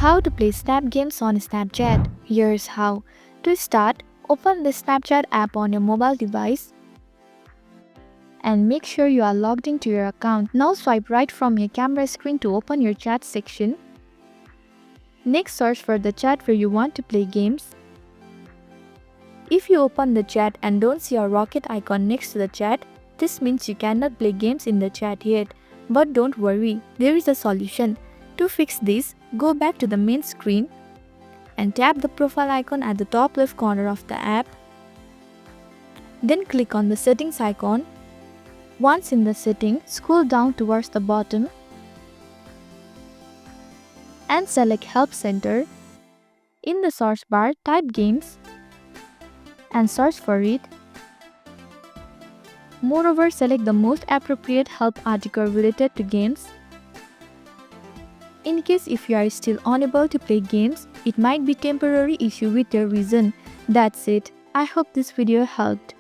How to play Snap games on Snapchat. Here's how. To start, open the Snapchat app on your mobile device and make sure you are logged into your account. Now swipe right from your camera screen to open your chat section. Next, search for the chat where you want to play games. If you open the chat and don't see a rocket icon next to the chat, this means you cannot play games in the chat yet. But don't worry, there is a solution. To fix this, go back to the main screen and tap the profile icon at the top left corner of the app. Then click on the settings icon. Once in the settings, scroll down towards the bottom and select Help Center. In the search bar, type Games and search for it. Moreover, select the most appropriate help article related to games. In case if you are still unable to play games, it might be temporary issue with your reason. That's it. I hope this video helped.